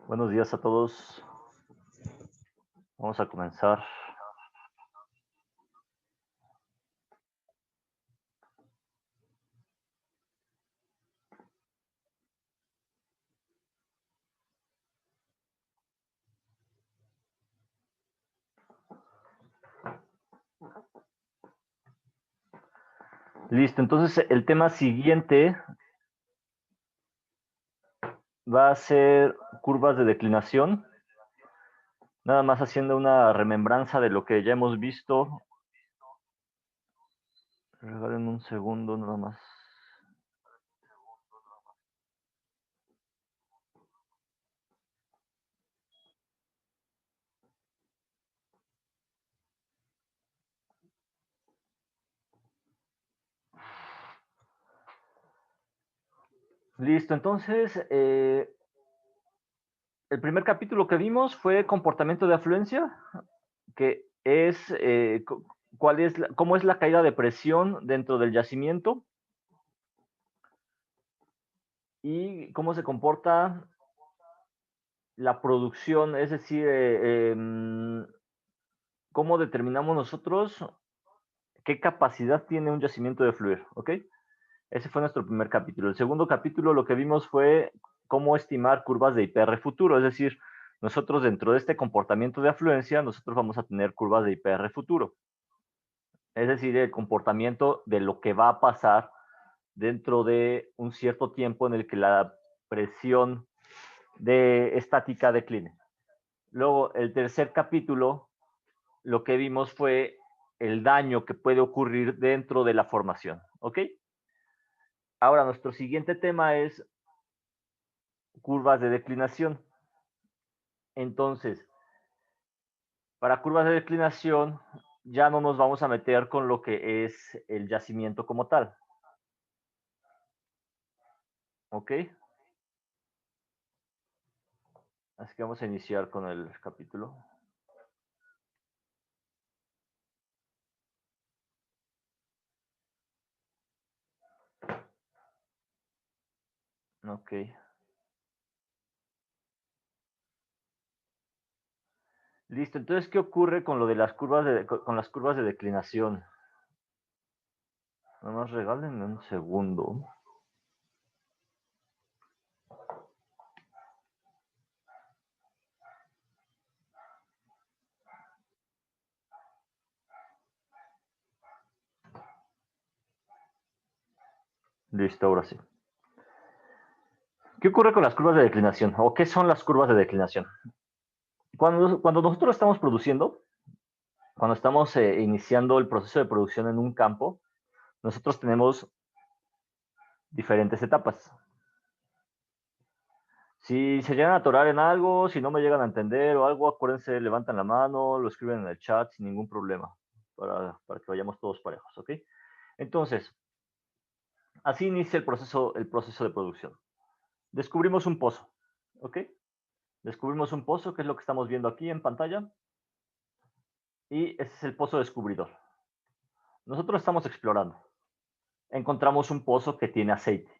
Buenos días a todos. Vamos a comenzar. Listo, entonces el tema siguiente va a ser curvas de declinación. Nada más haciendo una remembranza de lo que ya hemos visto. Regalen un segundo nada más. Listo, entonces el primer capítulo que vimos fue comportamiento de afluencia, que es cómo es la caída de presión dentro del yacimiento y cómo se comporta la producción, es decir, cómo determinamos nosotros qué capacidad tiene un yacimiento de fluir, ¿ok? Ese fue nuestro primer capítulo. El segundo capítulo lo que vimos fue cómo estimar curvas de IPR futuro, es decir, nosotros dentro de este comportamiento de afluencia, nosotros vamos a tener curvas de IPR futuro, es decir, el comportamiento de lo que va a pasar dentro de un cierto tiempo en el que la presión de estática decline. Luego, el tercer capítulo, lo que vimos fue el daño que puede ocurrir dentro de la formación, ¿ok? Ahora, nuestro siguiente tema es curvas de declinación. Entonces, para curvas de declinación, ya no nos vamos a meter con lo que es el yacimiento como tal, ¿ok? Así que vamos a iniciar con el capítulo. Ok. Listo, entonces, ¿qué ocurre con lo de las curvas con las curvas de declinación? Nada más regálenme un segundo. Listo, ahora sí. ¿Qué ocurre con las curvas de declinación? ¿O qué son las curvas de declinación? Cuando nosotros estamos produciendo, cuando estamos iniciando el proceso de producción en un campo, nosotros tenemos diferentes etapas. Si se llegan a atorar en algo, si no me llegan a entender o algo, acuérdense, levantan la mano, lo escriben en el chat sin ningún problema, para que vayamos todos parejos, ¿ok? Entonces, así inicia el proceso de producción. Descubrimos un pozo, ¿ok? Descubrimos un pozo, que es lo que estamos viendo aquí en pantalla, y ese es el pozo descubridor. Nosotros estamos explorando. Encontramos un pozo que tiene aceite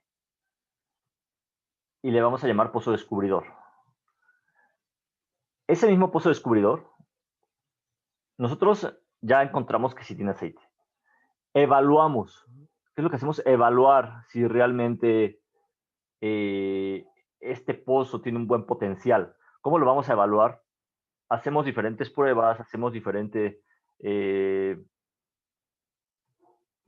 y le vamos a llamar pozo descubridor. Ese mismo pozo descubridor, nosotros ya encontramos que sí tiene aceite. Evaluamos. ¿Qué es lo que hacemos? Evaluar si realmente este pozo tiene un buen potencial. ¿Cómo lo vamos a evaluar? Hacemos diferentes pruebas, hacemos diferentes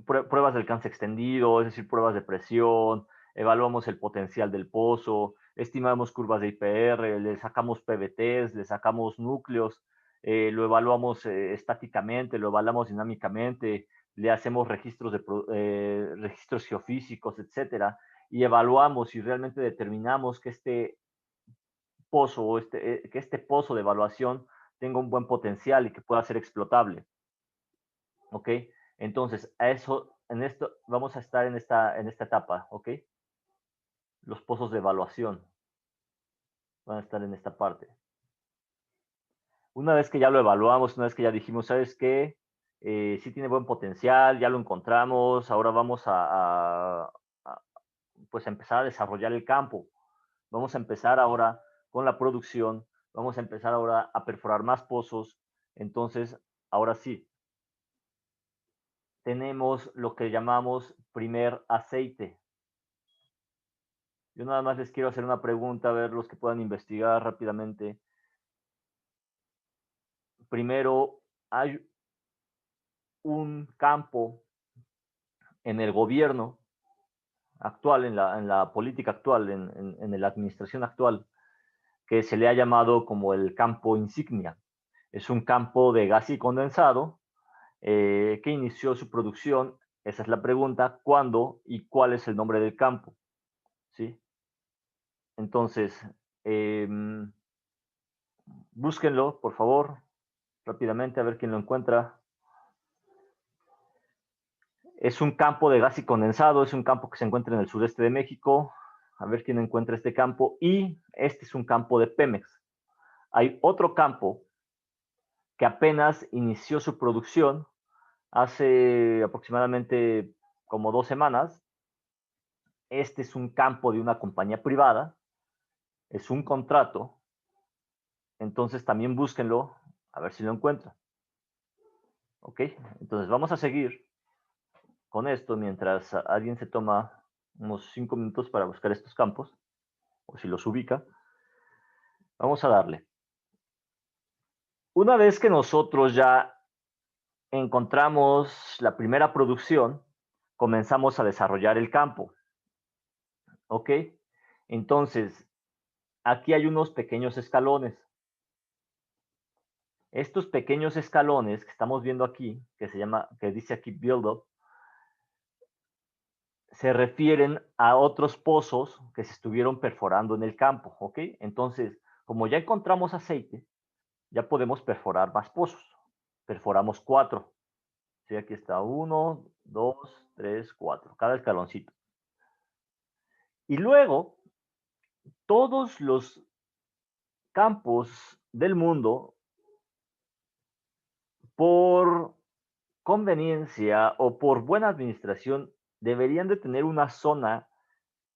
pruebas de alcance extendido, es decir, pruebas de presión, evaluamos el potencial del pozo, estimamos curvas de IPR, le sacamos PVTs, le sacamos núcleos, lo evaluamos estáticamente, lo evaluamos dinámicamente, le hacemos registros geofísicos, etcétera, y evaluamos y realmente determinamos que este pozo, que este pozo de evaluación tenga un buen potencial y que pueda ser explotable. ¿Ok? Entonces, en esto, vamos a estar en esta etapa, ¿ok? Los pozos de evaluación van a estar en esta parte. Una vez que ya lo evaluamos, una vez que ya dijimos, ¿sabes qué? Sí tiene buen potencial, ya lo encontramos, ahora vamos pues a empezar a desarrollar el campo. Vamos a empezar ahora con la producción, vamos a empezar ahora a perforar más pozos. Entonces, ahora sí, tenemos lo que llamamos primer aceite. Yo nada más les quiero hacer una pregunta, a ver los que puedan investigar rápidamente. Primero, hay un campo en el gobierno actual, en la política actual, en la administración actual, que se le ha llamado como el campo insignia. Es un campo de gas y condensado que inició su producción. Esa es la pregunta, ¿cuándo y cuál es el nombre del campo? ¿Sí? Entonces, eh, búsquenlo, por favor, rápidamente, a ver quién lo encuentra. Es un campo de gas y condensado, es un campo que se encuentra en el sureste de México. A ver quién encuentra este campo. Y este es un campo de Pemex. Hay otro campo que apenas inició su producción hace aproximadamente como 2 semanas. Este es un campo de una compañía privada, es un contrato, entonces también búsquenlo, a ver si lo encuentran. Ok, entonces vamos a seguir con esto mientras alguien se toma unos 5 minutos para buscar estos campos, o si los ubica. Vamos a darle. Una vez que nosotros ya encontramos la primera producción, comenzamos a desarrollar el campo. ¿Ok? Entonces, aquí hay unos pequeños escalones. Estos pequeños escalones que estamos viendo aquí, que dice aquí build up, se refieren a otros pozos que se estuvieron perforando en el campo, ¿ok? Entonces, como ya encontramos aceite, ya podemos perforar más pozos. Perforamos 4. ¿Sí? Aquí está 1, 2, 3, 4, cada escaloncito. Y luego, todos los campos del mundo, por conveniencia o por buena administración, deberían de tener una zona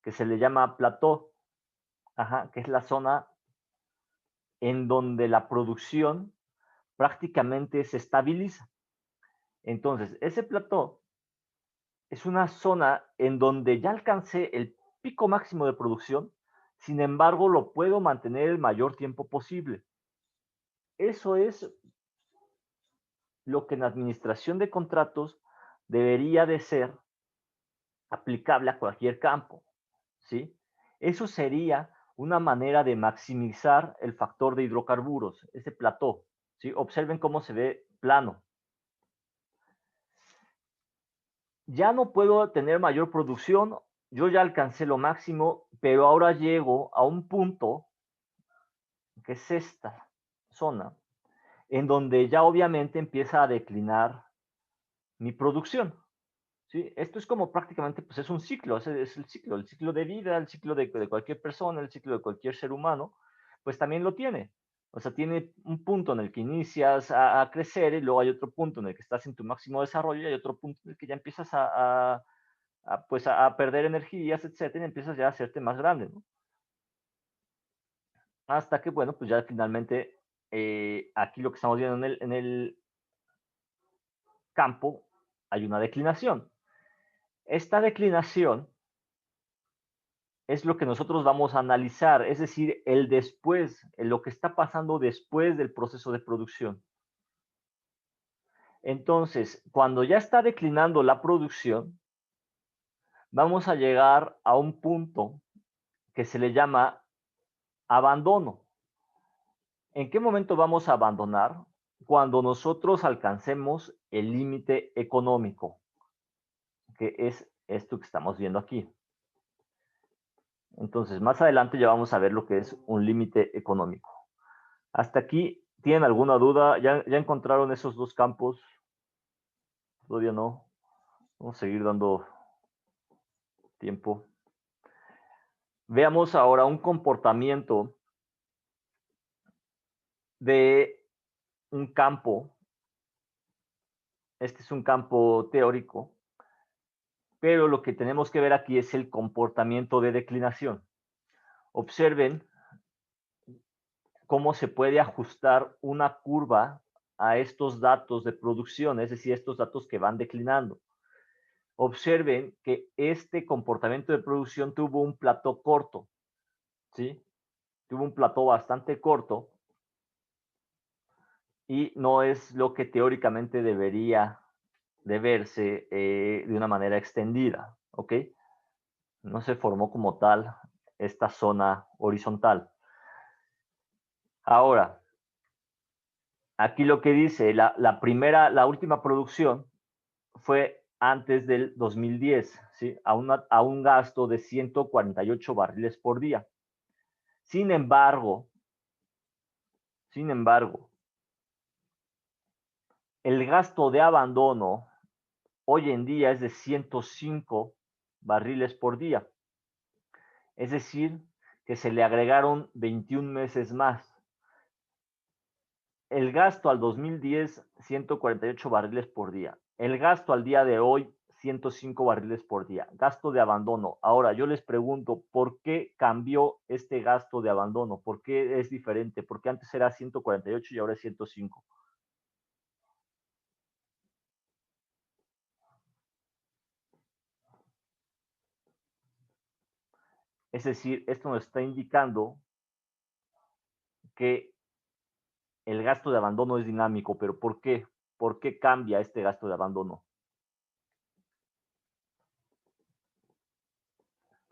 que se le llama plató, que es la zona en donde la producción prácticamente se estabiliza. Entonces, ese plató es una zona en donde ya alcancé el pico máximo de producción, sin embargo, lo puedo mantener el mayor tiempo posible. Eso es lo que en administración de contratos debería de ser aplicable a cualquier campo, ¿sí? Eso sería una manera de maximizar el factor de hidrocarburos, ese plató, ¿sí? Observen cómo se ve plano. Ya no puedo tener mayor producción, yo ya alcancé lo máximo, pero ahora llego a un punto, que es esta zona, en donde ya obviamente empieza a declinar mi producción. ¿Sí? Esto es como prácticamente, pues es un ciclo, es el ciclo de vida, el ciclo de cualquier persona, el ciclo de cualquier ser humano, pues también lo tiene. O sea, tiene un punto en el que inicias a crecer y luego hay otro punto en el que estás en tu máximo desarrollo y hay otro punto en el que ya empiezas pues a perder energías, etcétera, y empiezas ya a hacerte más grande, ¿no? Hasta que, bueno, pues ya finalmente aquí lo que estamos viendo en el campo hay una declinación. Esta declinación es lo que nosotros vamos a analizar, es decir, el después, lo que está pasando después del proceso de producción. Entonces, cuando ya está declinando la producción, vamos a llegar a un punto que se le llama abandono. ¿En qué momento vamos a abandonar? Cuando nosotros alcancemos el límite económico, que es esto que estamos viendo aquí. Entonces, más adelante ya vamos a ver lo que es un límite económico. Hasta aquí, ¿tienen alguna duda? ¿Ya encontraron esos dos campos? Todavía no. Vamos a seguir dando tiempo. Veamos ahora un comportamiento de un campo. Este es un campo teórico, pero lo que tenemos que ver aquí es el comportamiento de declinación. Observen cómo se puede ajustar una curva a estos datos de producción, es decir, estos datos que van declinando. Observen que este comportamiento de producción tuvo un plató corto, ¿sí? Tuvo un plató bastante corto y no es lo que teóricamente debería de verse de una manera extendida, ¿ok? No se formó como tal esta zona horizontal. Ahora, aquí lo que dice, la última producción fue antes del 2010, ¿sí? A un gasto de 148 barriles por día. Sin embargo, el gasto de abandono hoy en día es de 105 barriles por día. Es decir, que se le agregaron 21 meses más. El gasto al 2010, 148 barriles por día. El gasto al día de hoy, 105 barriles por día. Gasto de abandono. Ahora, yo les pregunto, ¿por qué cambió este gasto de abandono? ¿Por qué es diferente? ¿Por qué antes era 148 y ahora es 105? Es decir, esto nos está indicando que el gasto de abandono es dinámico, pero ¿por qué? ¿Por qué cambia este gasto de abandono?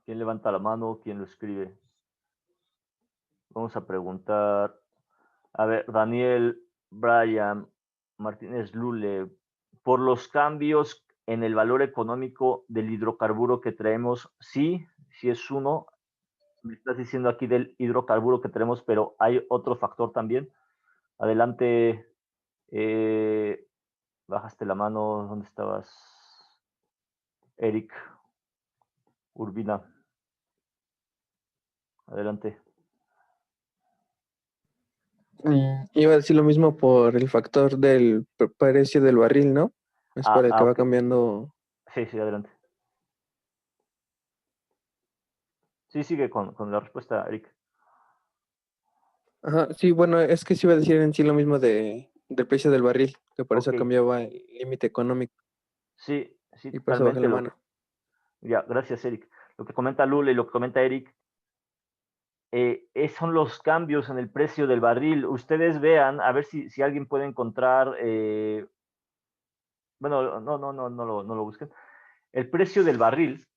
¿Quién levanta la mano? ¿Quién lo escribe? Vamos a preguntar. A ver, Daniel, Brian, Martínez Lule, por los cambios en el valor económico del hidrocarburo que traemos, sí, sí es uno. Me estás diciendo aquí del hidrocarburo que tenemos, pero hay otro factor también. Adelante, bajaste la mano, ¿dónde estabas? Eric Urbina, adelante. Iba a decir lo mismo por el factor del precio del barril, ¿no? Es por el que va Ok. cambiando. Sí, sí, adelante. Sí, sigue con la respuesta, Eric. Ajá, sí, bueno, es que sí iba a decir en sí lo mismo del precio del barril, que por Ok, eso cambiaba el límite económico sí, sí, y por eso bajé totalmente. la mano. Ya, gracias, Eric. Lo que comenta Lula y lo que comenta Eric son los cambios en el precio del barril. Ustedes vean, a ver si alguien puede encontrar, bueno, no lo busquen. El precio del barril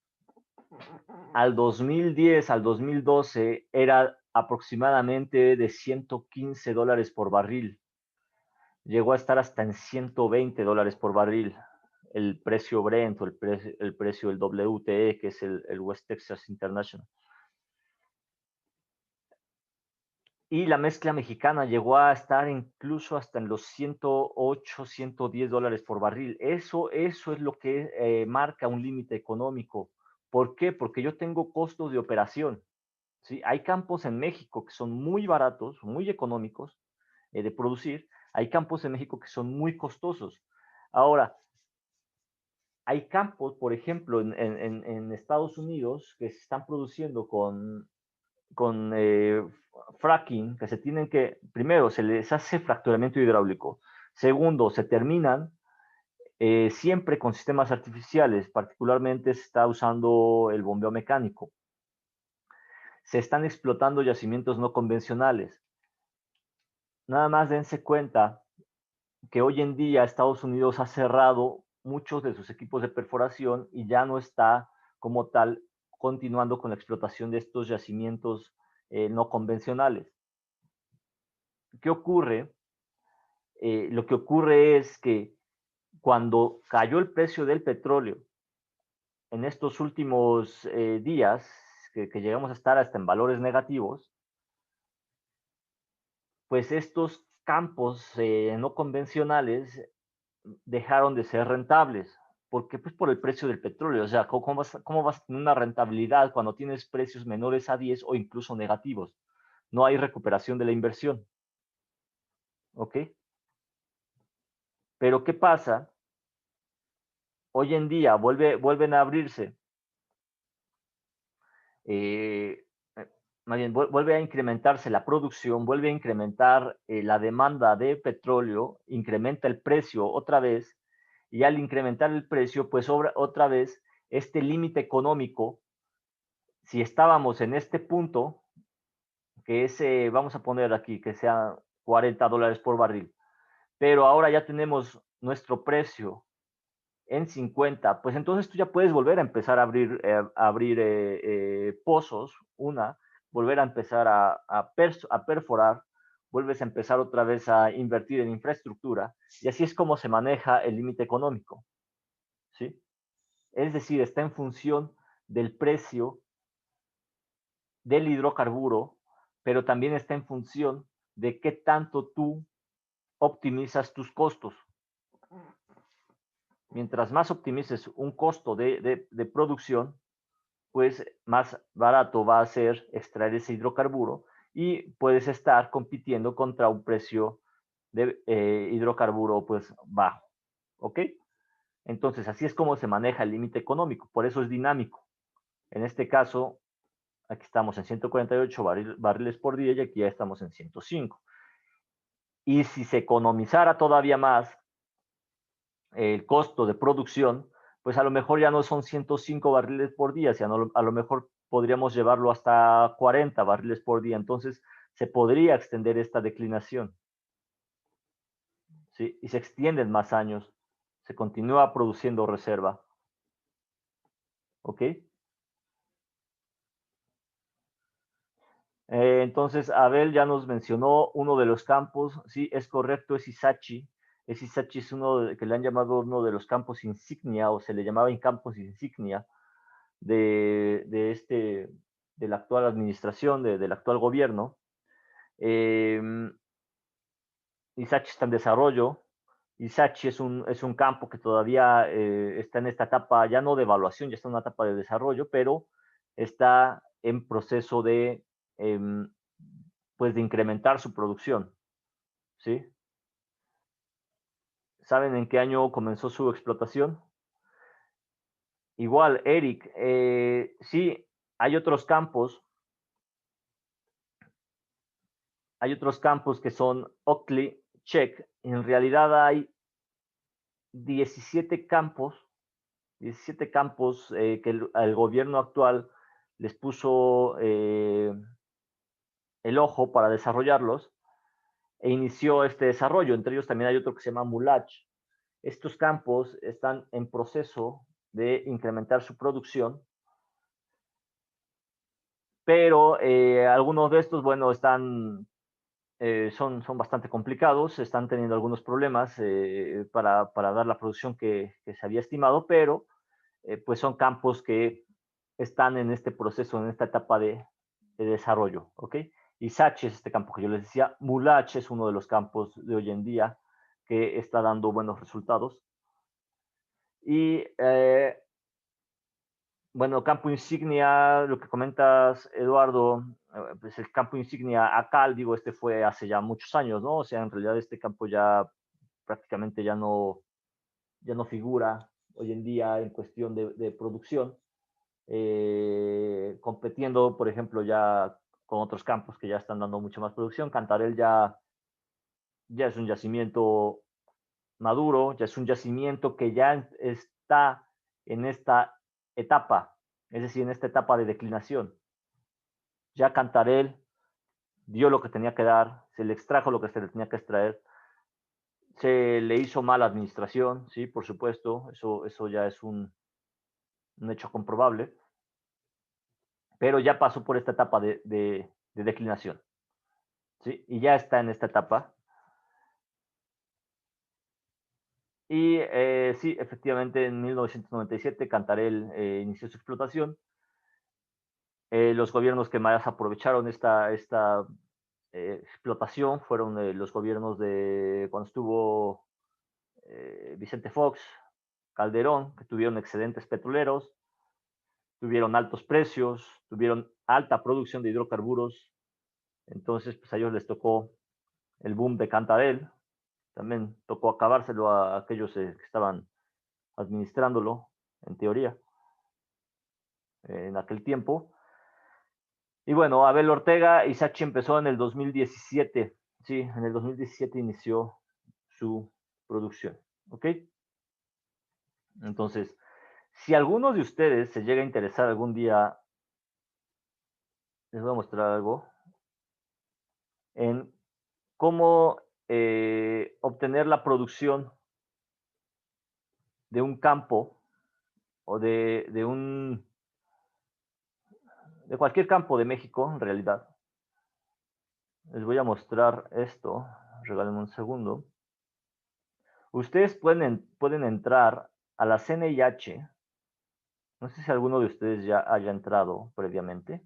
al 2010, al 2012, era aproximadamente de $115 por barril. Llegó a estar hasta en $120 por barril. El precio Brent o el precio del WTE, que es el West Texas International. Y la mezcla mexicana llegó a estar incluso hasta en los 108, $110 por barril. Eso es lo que marca un límite económico. ¿Por qué? Porque yo tengo costos de operación. ¿Sí? Hay campos en México que son muy baratos, muy económicos de producir. Hay campos en México que son muy costosos. Ahora, hay campos, por ejemplo, en Estados Unidos que se están produciendo con fracking, que se tienen que, primero, se les hace fracturamiento hidráulico. Segundo, se terminan siempre con sistemas artificiales, particularmente se está usando el bombeo mecánico. Se están explotando yacimientos no convencionales. Nada más dense cuenta que hoy en día Estados Unidos ha cerrado muchos de sus equipos de perforación y ya no está como tal continuando con la explotación de estos yacimientos no convencionales. ¿Qué ocurre? Lo que ocurre es que cuando cayó el precio del petróleo en estos últimos días, que llegamos a estar hasta en valores negativos, pues estos campos no convencionales dejaron de ser rentables. ¿Por qué? Pues por el precio del petróleo. O sea, cómo vas a tener una rentabilidad cuando tienes precios menores a 10 o incluso negativos? No hay recuperación de la inversión. ¿Ok? Pero ¿qué pasa? Hoy en día vuelven a abrirse más bien, vuelve a incrementarse la producción, vuelve a incrementar la demanda de petróleo, incrementa el precio otra vez, y al incrementar el precio, pues otra vez este límite económico, si estábamos en este punto, que es, vamos a poner aquí, que sea $40 por barril, pero ahora ya tenemos nuestro precio en 50, pues entonces tú ya puedes volver a empezar a abrir pozos, volver a empezar a perforar, vuelves a empezar otra vez a invertir en infraestructura, y así es como se maneja el límite económico, ¿sí? Es decir, está en función del precio del hidrocarburo, pero también está en función de qué tanto tú optimizas tus costos. Mientras más optimices un costo de producción, pues más barato va a ser extraer ese hidrocarburo y puedes estar compitiendo contra un precio de hidrocarburo pues bajo. ¿Ok? Entonces, así es como se maneja el límite económico, por eso es dinámico. En este caso, aquí estamos en 148 barriles por día y aquí ya estamos en 105. Y si se economizara todavía más el costo de producción, pues a lo mejor ya no son 105 barriles por día, sino a lo mejor podríamos llevarlo hasta 40 barriles por día. Entonces, se podría extender esta declinación, ¿sí? Y se extienden más años, se continúa produciendo reserva, ¿ok? Entonces, Abel ya nos mencionó uno de los campos, sí, es correcto, es Ixachi. Ixachi es que le han llamado uno de los campos insignia, o se le llamaba en campos insignia de la actual administración, del actual gobierno. Ixachi está en desarrollo. Ixachi es un campo que todavía está en esta etapa, ya no de evaluación, ya está en una etapa de desarrollo, pero está en proceso eh, pues de incrementar su producción, ¿sí? ¿Saben en qué año comenzó su explotación? Igual, Eric, sí, hay otros campos que son Oakley, Check. En realidad hay 17 campos, que el gobierno actual les puso el ojo para desarrollarlos e inició este desarrollo. Entre ellos también hay otro que se llama Mulach. Estos campos están en proceso de incrementar su producción, pero algunos de estos, bueno, son bastante complicados, están teniendo algunos problemas para dar la producción que se había estimado, pero pues son campos que están en este proceso, en esta etapa de desarrollo, ¿ok? Ixachi es este campo que yo les decía, Mulach es uno de los campos de hoy en día que está dando buenos resultados. Y bueno, campo insignia, lo que comentas, Eduardo, pues el campo insignia Acal, digo, este fue hace ya muchos años, ¿no? O sea, en realidad este campo ya prácticamente ya no figura hoy en día en cuestión de producción, compitiendo, por ejemplo, ya con otros campos que ya están dando mucha más producción. Cantarell ya es un yacimiento maduro, ya es un yacimiento que ya está en esta etapa, es decir, en esta etapa de declinación. Ya Cantarell dio lo que tenía que dar, se le extrajo lo que se le tenía que extraer, se le hizo mala administración, sí, por supuesto, eso ya es un hecho comprobable, pero ya pasó por esta etapa de declinación, ¿sí? Y ya está en esta etapa. Y sí, efectivamente, en 1997 Cantarell inició su explotación. Los gobiernos que más aprovecharon esta explotación fueron los gobiernos de cuando estuvo Vicente Fox, Calderón, que tuvieron excedentes petroleros, tuvieron altos precios, tuvieron alta producción de hidrocarburos. Entonces, pues a ellos les tocó el boom de Cantarell. También tocó acabárselo a aquellos que estaban administrándolo, en teoría, en aquel tiempo. Y bueno, Abel Ortega Isachi empezó en el 2017. Sí, en el 2017 inició su producción. ¿Ok? Entonces, si alguno de ustedes se llega a interesar algún día, les voy a mostrar algo en cómo obtener la producción de un campo o de cualquier campo de México, en realidad. Les voy a mostrar esto. Regálenme un segundo. Ustedes pueden entrar a la CNIH. No sé si alguno de ustedes ya haya entrado previamente.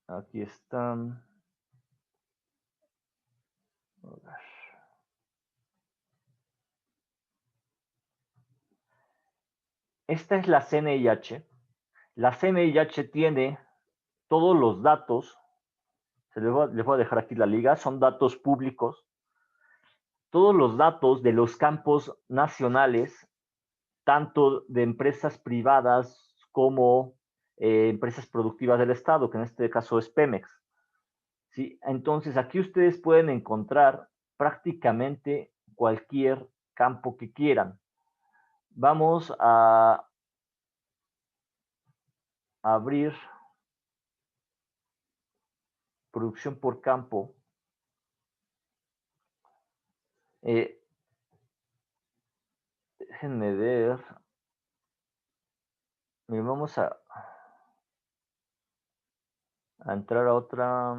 Aquí están. Esta es la CNIH. La CNIH tiene todos los datos. Les voy a dejar aquí la liga. Son datos públicos. Todos los datos de los campos nacionales, tanto de empresas privadas como empresas productivas del Estado, que en este caso es Pemex. ¿Sí? Entonces, aquí ustedes pueden encontrar prácticamente cualquier campo que quieran. Vamos a abrir producción por campo. Déjenme ver. Vamos a entrar a otra.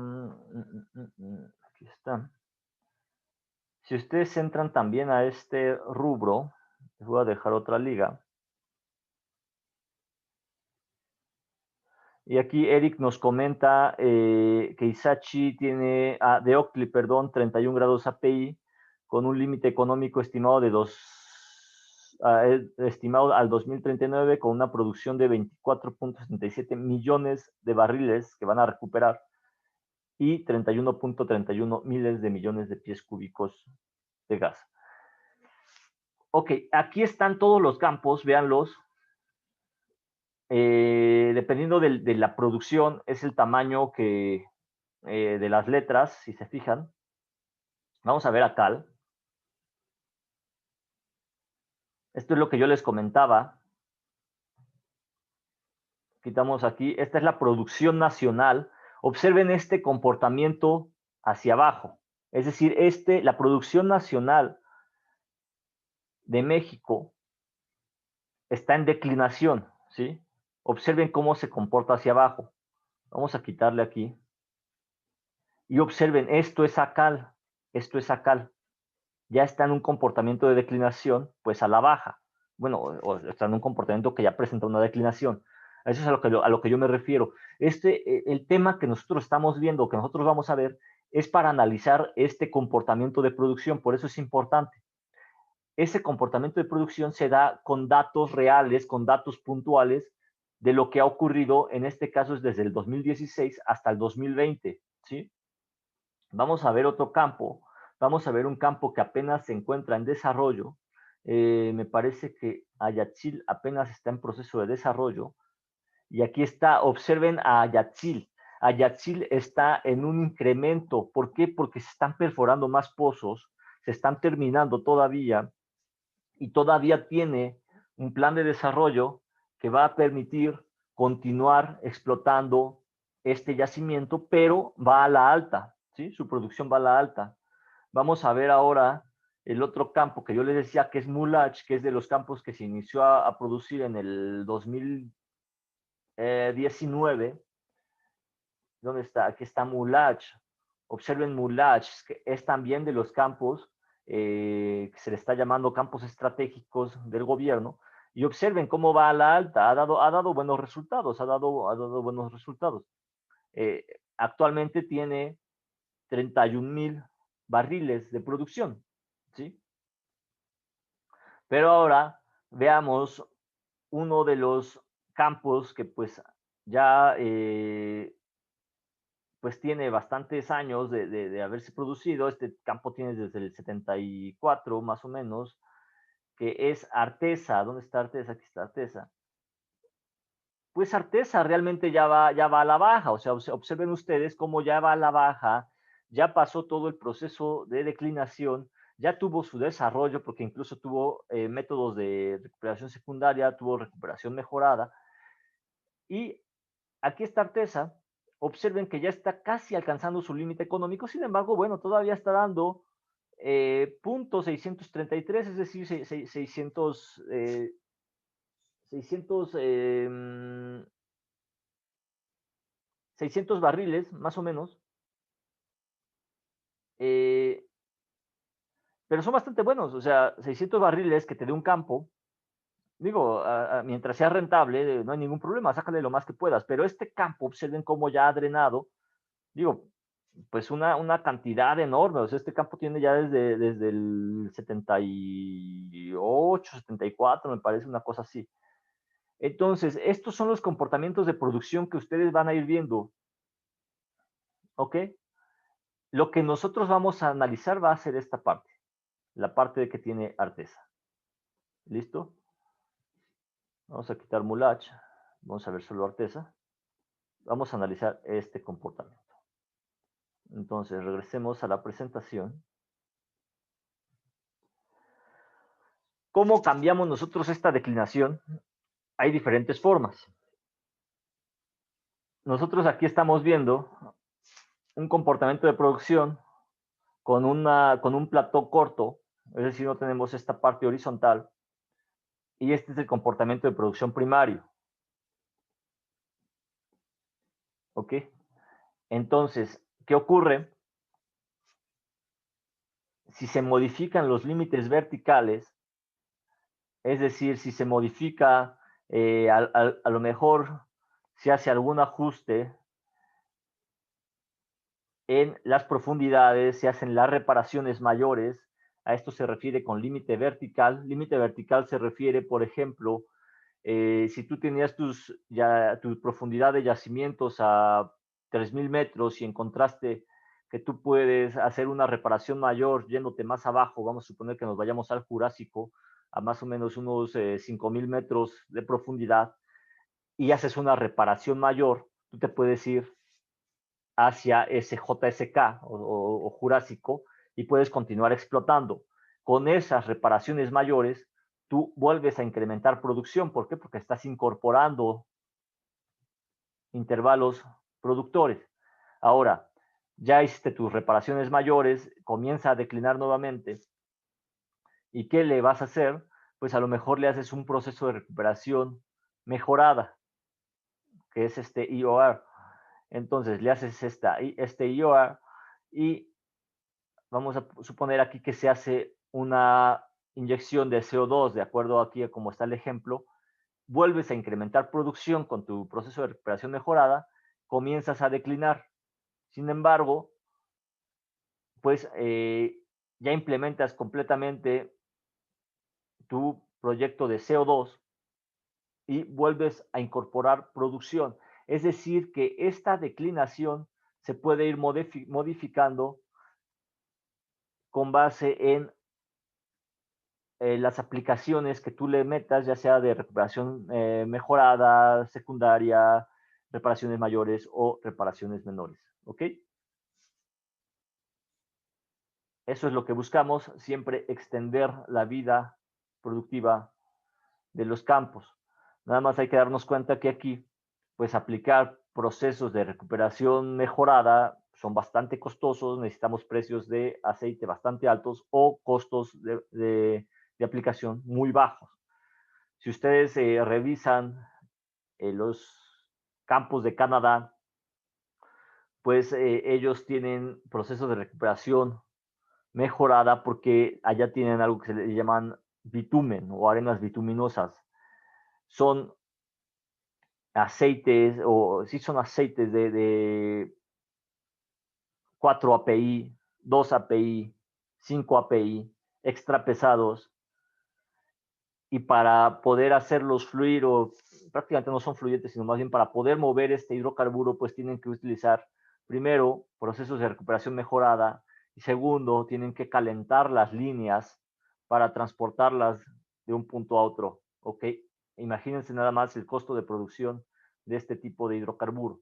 Aquí está. Si ustedes entran también a este rubro, les voy a dejar otra liga. Y aquí Eric nos comenta que Isachi tiene, de Oakley, perdón, 31 grados API con un límite económico estimado estimado al 2039 con una producción de 24.77 millones de barriles que van a recuperar y 31.31 miles de millones de pies cúbicos de gas. Ok, aquí están todos los campos, véanlos. Dependiendo de la producción, es el tamaño de las letras, si se fijan. Vamos a ver a Cal. Esto es lo que yo les comentaba. Quitamos aquí. Esta es la producción nacional. Observen este comportamiento hacia abajo. Es decir, la producción nacional de México está en declinación, ¿sí? Observen cómo se comporta hacia abajo. Vamos a quitarle aquí. Y observen, esto es ACAL. Esto es ACAL. Ya está en un comportamiento de declinación, pues a la baja. Bueno, o está en un comportamiento que ya presenta una declinación. Eso es a lo que yo me refiero. El tema que nosotros estamos viendo, que nosotros vamos a ver, es para analizar este comportamiento de producción. Por eso es importante. Ese comportamiento de producción se da con datos reales, con datos puntuales de lo que ha ocurrido, en este caso es desde el 2016 hasta el 2020, ¿sí? Vamos a ver otro campo. Vamos a ver un campo que apenas se encuentra en desarrollo. Me parece que Ayatsil apenas está en proceso de desarrollo. Y aquí está, observen a Ayatsil. Ayatsil está en un incremento. ¿Por qué? Porque se están perforando más pozos, se están terminando todavía y todavía tiene un plan de desarrollo que va a permitir continuar explotando este yacimiento, pero va a la alta, ¿sí? Su producción va a la alta. Vamos a ver ahora el otro campo que yo les decía que es Mulach, que es de los campos que se inició a producir en el 2019. ¿Dónde está? Aquí está Mulach. Observen Mulach, que es también de los campos que se le está llamando campos estratégicos del gobierno. Y observen cómo va a la alta. Ha dado buenos resultados. Ha dado buenos resultados. Actualmente tiene 31,000 barriles de producción. ¿Sí? Pero ahora veamos uno de los campos que pues ya pues tiene bastantes años de haberse producido. Este campo tiene desde el 74 más o menos, que es Artesa. ¿Dónde está Artesa? Aquí está Artesa. Pues Artesa realmente ya va a la baja, o sea, observen ustedes cómo ya va a la baja, ya pasó todo el proceso de declinación, ya tuvo su desarrollo, porque incluso tuvo métodos de recuperación secundaria, tuvo recuperación mejorada, y aquí está Artesa, observen que ya está casi alcanzando su límite económico, sin embargo, bueno, todavía está dando punto 633, es decir, 600, 600 600 barriles, más o menos, eh, pero son bastante buenos, o sea, 600 barriles que te dé un campo, digo, mientras sea rentable, no hay ningún problema, sácale lo más que puedas, pero este campo, observen cómo ya ha drenado, digo, pues una cantidad enorme, o sea, este campo tiene ya desde el 78, 74, me parece una cosa así. Entonces, estos son los comportamientos de producción que ustedes van a ir viendo, ¿ok? Lo que nosotros vamos a analizar va a ser esta parte, la parte de que tiene Artesa. ¿Listo? Vamos a quitar Mulach, vamos a ver solo Artesa. Vamos a analizar este comportamiento. Entonces, regresemos a la presentación. ¿Cómo cambiamos nosotros esta declinación? Hay diferentes formas. Nosotros aquí estamos viendo un comportamiento de producción con un plató corto, es decir, no tenemos esta parte horizontal, y este es el comportamiento de producción primario. ¿Ok? Entonces, ¿qué ocurre? Si se modifican los límites verticales, es decir, si se modifica, a lo mejor se hace algún ajuste en las profundidades, se hacen las reparaciones mayores, a esto se refiere con límite vertical. Límite vertical se refiere, por ejemplo, si tú tenías tu profundidad de yacimientos a 3000 metros y encontraste que tú puedes hacer una reparación mayor yéndote más abajo, vamos a suponer que nos vayamos al Jurásico, a más o menos unos 5000 metros de profundidad, y haces una reparación mayor, tú te puedes ir hacia ese JSK o Jurásico y puedes continuar explotando. Con esas reparaciones mayores, tú vuelves a incrementar producción. ¿Por qué? Porque estás incorporando intervalos productores. Ahora, ya hiciste tus reparaciones mayores, comienza a declinar nuevamente. ¿Y qué le vas a hacer? Pues a lo mejor le haces un proceso de recuperación mejorada, que es este IOR. Entonces le haces este IOR y vamos a suponer aquí que se hace una inyección de CO2, de acuerdo aquí a cómo está el ejemplo, vuelves a incrementar producción con tu proceso de recuperación mejorada, comienzas a declinar. Sin embargo, pues ya implementas completamente tu proyecto de CO2 y vuelves a incorporar producción. Es decir, que esta declinación se puede ir modificando con base en las aplicaciones que tú le metas, ya sea de recuperación mejorada, secundaria, reparaciones mayores o reparaciones menores. ¿Ok? Eso es lo que buscamos, siempre extender la vida productiva de los campos. Nada más hay que darnos cuenta que aquí, pues aplicar procesos de recuperación mejorada son bastante costosos, necesitamos precios de aceite bastante altos o costos de aplicación muy bajos. Si ustedes revisan los campos de Canadá, pues ellos tienen procesos de recuperación mejorada porque allá tienen algo que se le llaman bitumen o arenas bituminosas. Son aceites, o sí son aceites de 4 API, 2 API, 5 API, extra pesados, y para poder hacerlos fluir, o prácticamente no son fluyentes, sino más bien para poder mover este hidrocarburo, pues tienen que utilizar primero procesos de recuperación mejorada y segundo, tienen que calentar las líneas para transportarlas de un punto a otro, ¿ok? Imagínense nada más el costo de producción de este tipo de hidrocarburo.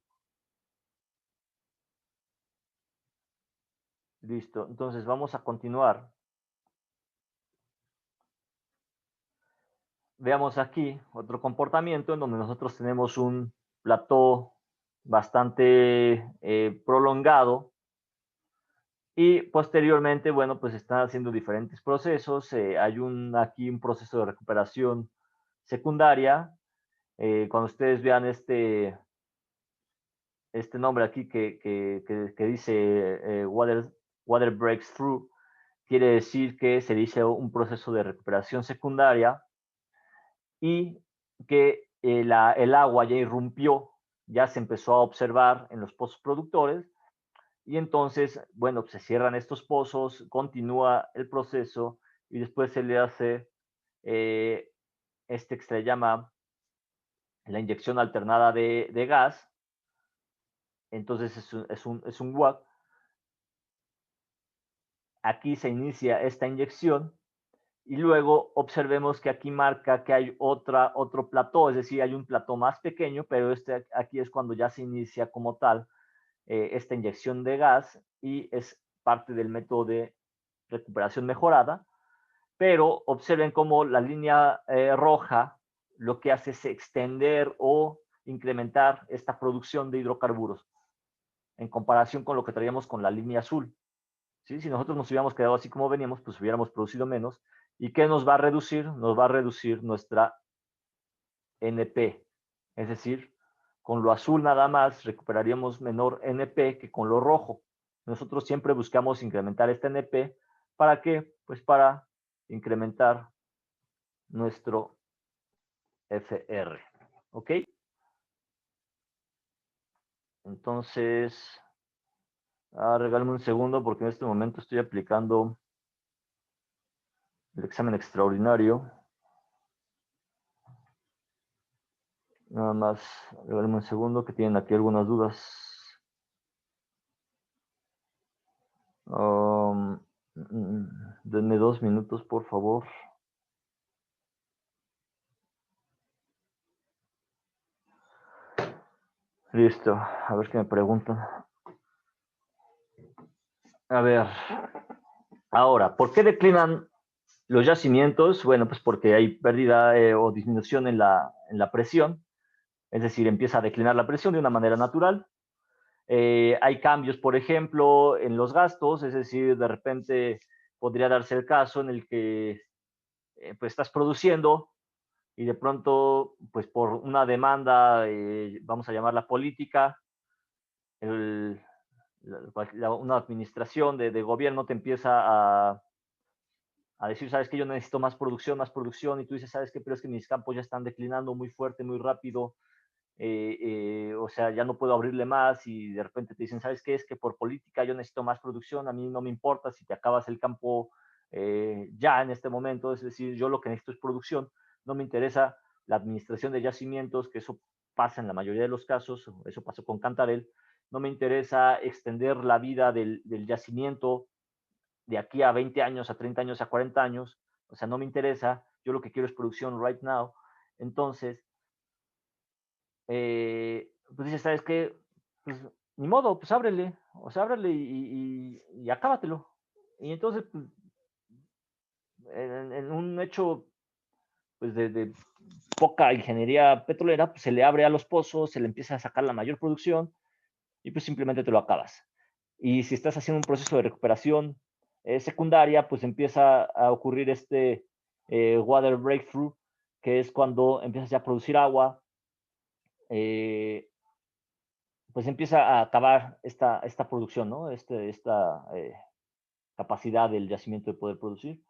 Listo, entonces vamos a continuar. Veamos aquí otro comportamiento en donde nosotros tenemos un plató bastante prolongado y posteriormente, bueno, pues están haciendo diferentes procesos. Hay aquí un proceso de recuperación secundaria. Cuando ustedes vean este nombre aquí que dice water breaks through, quiere decir que se dice un proceso de recuperación secundaria y que el agua ya irrumpió, ya se empezó a observar en los pozos productores y entonces, bueno, se cierran estos pozos, continúa el proceso y después se le hace que se le llama la inyección alternada de gas. Entonces es un WAC. Aquí se inicia esta inyección y luego observemos que aquí marca que hay otro plató, es decir, hay un plató más pequeño, pero aquí es cuando ya se inicia como tal esta inyección de gas y es parte del método de recuperación mejorada, pero observen cómo la línea roja lo que hace es extender o incrementar esta producción de hidrocarburos en comparación con lo que traíamos con la línea azul. ¿Sí? Si nosotros nos hubiéramos quedado así como veníamos, pues hubiéramos producido menos. ¿Y qué nos va a reducir? Nos va a reducir nuestra NP. Es decir, con lo azul nada más recuperaríamos menor NP que con lo rojo. Nosotros siempre buscamos incrementar este NP. ¿Para qué? Pues para incrementar nuestro FR. ¿Ok? Entonces, regálame un segundo porque en este momento estoy aplicando el examen extraordinario. Nada más, regálame un segundo que tienen aquí algunas dudas. Denme 2 minutos, por favor. Listo, a ver qué me preguntan. A ver, ahora, ¿por qué declinan los yacimientos? Bueno, pues porque hay pérdida o disminución en la presión, es decir, empieza a declinar la presión de una manera natural. Hay cambios, por ejemplo, en los gastos, es decir, de repente podría darse el caso en el que pues estás produciendo y de pronto, pues por una demanda, vamos a llamarla política, el, una administración de gobierno te empieza a decir, sabes que yo necesito más producción, y tú dices, sabes que, pero es que mis campos ya están declinando muy fuerte, muy rápido, o sea, ya no puedo abrirle más, y de repente te dicen, ¿sabes qué? Es que por política yo necesito más producción, a mí no me importa si te acabas el campo ya en este momento, es decir, yo lo que necesito es producción, no me interesa la administración de yacimientos, que eso pasa en la mayoría de los casos, eso pasó con Cantarell, no me interesa extender la vida del yacimiento de aquí a 20 años, a 30 años, a 40 años, o sea, no me interesa, yo lo que quiero es producción right now, entonces, pues dices, ¿sabes qué? Pues ni modo, pues ábrele, o sea, ábrele y acábatelo. Y entonces, pues, en un hecho pues de poca ingeniería petrolera, pues se le abre a los pozos, se le empieza a sacar la mayor producción y pues simplemente te lo acabas. Y si estás haciendo un proceso de recuperación secundaria, pues empieza a ocurrir este water breakthrough, que es cuando empiezas ya a producir agua, pues empieza a acabar esta producción, ¿no? Esta capacidad del yacimiento de poder producir.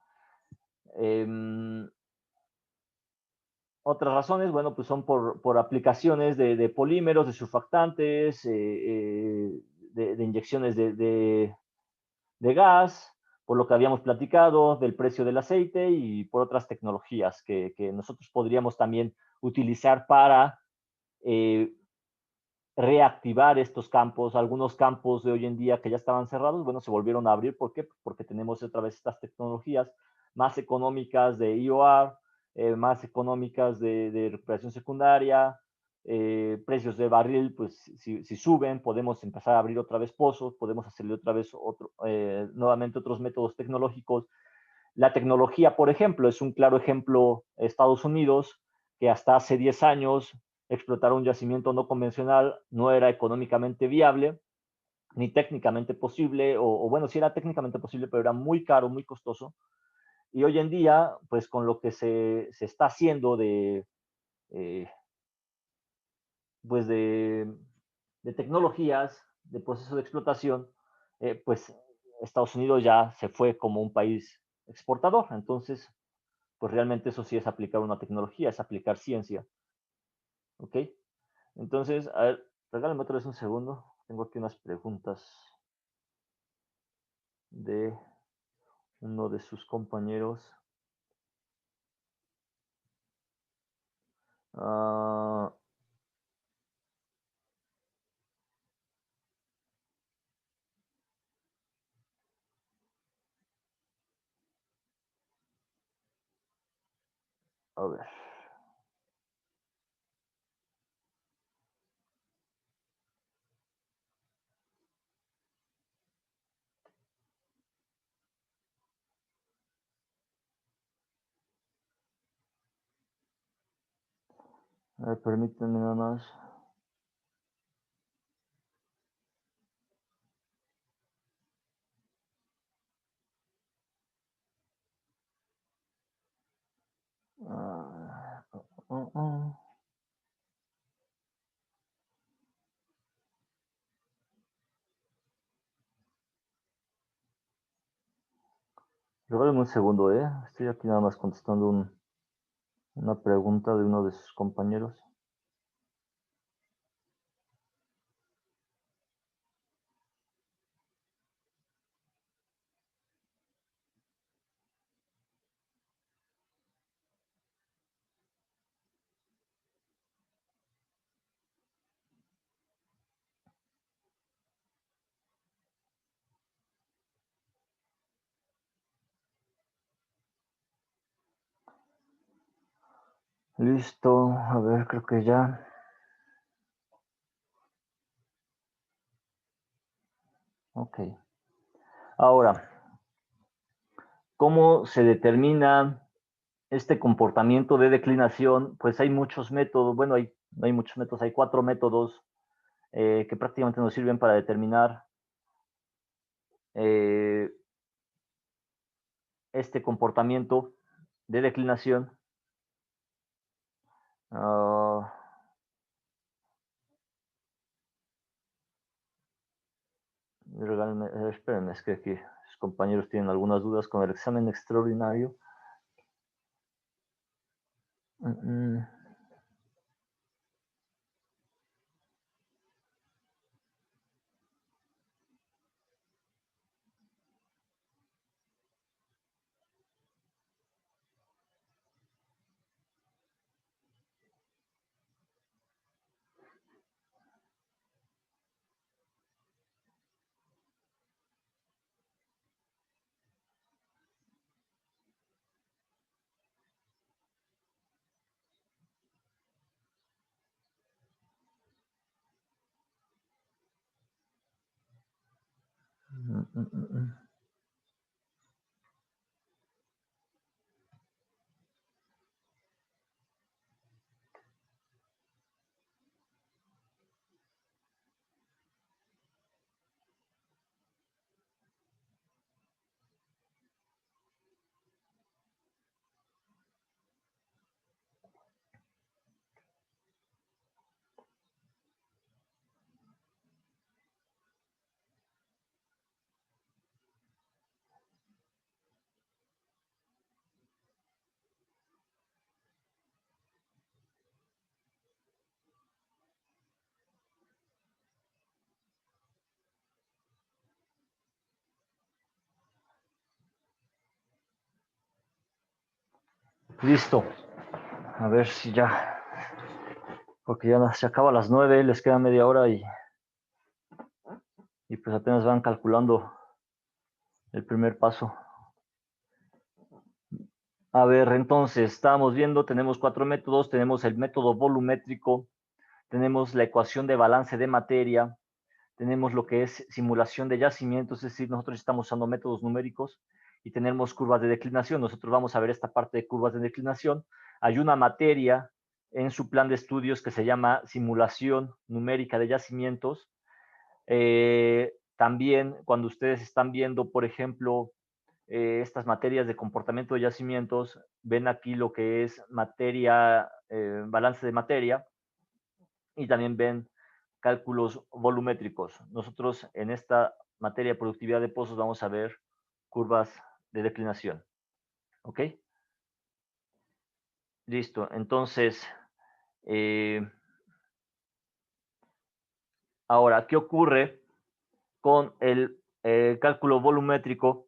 Otras razones, bueno, pues son por aplicaciones de polímeros, de surfactantes, de inyecciones de gas, por lo que habíamos platicado, del precio del aceite y por otras tecnologías que nosotros podríamos también utilizar para reactivar estos campos. Algunos campos de hoy en día que ya estaban cerrados, bueno, se volvieron a abrir. ¿Por qué? Porque tenemos otra vez estas tecnologías más económicas de EOR, más económicas de recuperación secundaria, precios de barril, pues si suben, podemos empezar a abrir otra vez pozos, podemos hacerle otra vez nuevamente otros métodos tecnológicos. La tecnología, por ejemplo, es un claro ejemplo Estados Unidos, que hasta hace 10 años explotar un yacimiento no convencional no era económicamente viable, ni técnicamente posible, o bueno, sí era técnicamente posible, pero era muy caro, muy costoso. Y hoy en día, pues con lo que se está haciendo pues de tecnologías, de proceso de explotación, pues Estados Unidos ya se fue como un país exportador. Entonces, pues realmente eso sí es aplicar una tecnología, es aplicar ciencia. ¿Ok? Entonces, a ver, regálame otra vez un segundo. Tengo aquí unas preguntas de uno de sus compañeros. Uh, a ver. A ver, permítanme nada más. Regálame un segundo, ¿eh? Estoy aquí nada más contestando una pregunta de uno de sus compañeros. Listo, a ver, creo que ya. Ok. Ahora, ¿cómo se determina este comportamiento de declinación? Pues hay muchos métodos, bueno, no hay muchos métodos, hay 4 métodos que prácticamente nos sirven para determinar este comportamiento de declinación. Espérenme, es que aquí sus compañeros tienen algunas dudas con el examen extraordinario. Listo. A ver si ya. Porque ya se acaba a las 9, les queda media hora y pues apenas van calculando el primer paso. A ver, entonces, estábamos viendo, tenemos 4 métodos, tenemos el método volumétrico, tenemos la ecuación de balance de materia, tenemos lo que es simulación de yacimientos, es decir, nosotros estamos usando métodos numéricos y tenemos curvas de declinación. Nosotros vamos a ver esta parte de curvas de declinación. Hay una materia en su plan de estudios que se llama simulación numérica de yacimientos. También cuando ustedes están viendo, por ejemplo, estas materias de comportamiento de yacimientos, ven aquí lo que es materia, balance de materia, y también ven cálculos volumétricos. Nosotros en esta materia de productividad de pozos vamos a ver curvas de declinación. ¿Ok? Listo. Entonces, ahora, ¿qué ocurre con el cálculo volumétrico?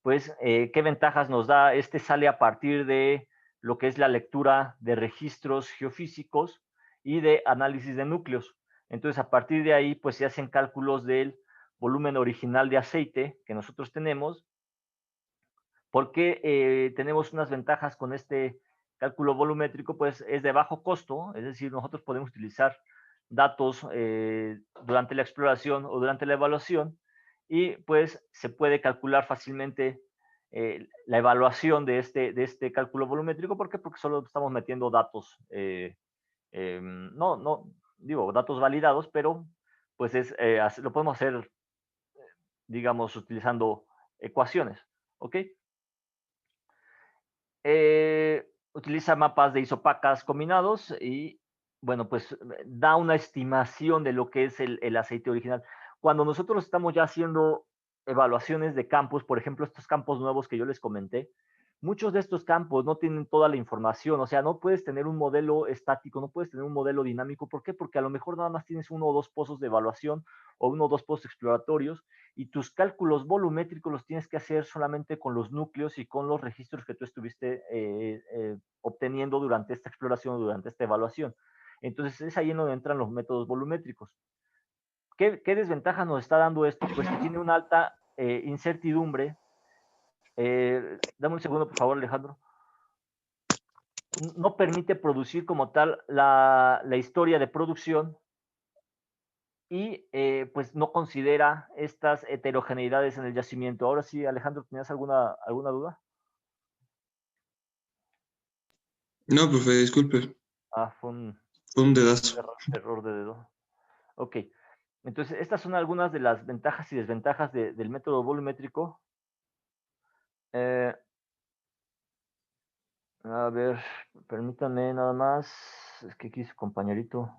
Pues, ¿qué ventajas nos da? Este sale a partir de lo que es la lectura de registros geofísicos y de análisis de núcleos. Entonces, a partir de ahí, pues se hacen cálculos del volumen original de aceite que nosotros tenemos. ¿Por qué tenemos unas ventajas con este cálculo volumétrico? Pues es de bajo costo, es decir, nosotros podemos utilizar datos durante la exploración o durante la evaluación y pues se puede calcular fácilmente la evaluación de este cálculo volumétrico. ¿Por qué? Porque solo estamos metiendo datos, no, digo, datos validados, pero pues lo podemos hacer, digamos, utilizando ecuaciones, ¿ok? Utiliza mapas de isopacas combinados y, bueno, pues da una estimación de lo que es el aceite original. Cuando nosotros estamos ya haciendo evaluaciones de campos, por ejemplo, estos campos nuevos que yo les comenté, muchos de estos campos no tienen toda la información, o sea, no puedes tener un modelo estático, no puedes tener un modelo dinámico. ¿Por qué? Porque a lo mejor nada más tienes uno o dos pozos de evaluación o uno o dos pozos exploratorios y tus cálculos volumétricos los tienes que hacer solamente con los núcleos y con los registros que tú estuviste obteniendo durante esta exploración, durante esta evaluación. Entonces es ahí en donde entran los métodos volumétricos. ¿Qué desventaja nos está dando esto? Pues que tiene una alta incertidumbre. Dame un segundo, por favor, Alejandro. No permite producir como tal la historia de producción y pues no considera estas heterogeneidades en el yacimiento. Ahora sí, Alejandro, ¿tenías alguna duda? No, profe, disculpe. Ah, fue un Fue un dedazo. error de dedo. Ok. Entonces, estas son algunas de las ventajas y desventajas del método volumétrico. Eh, a ver, permítanme nada más. Es que aquí su compañerito.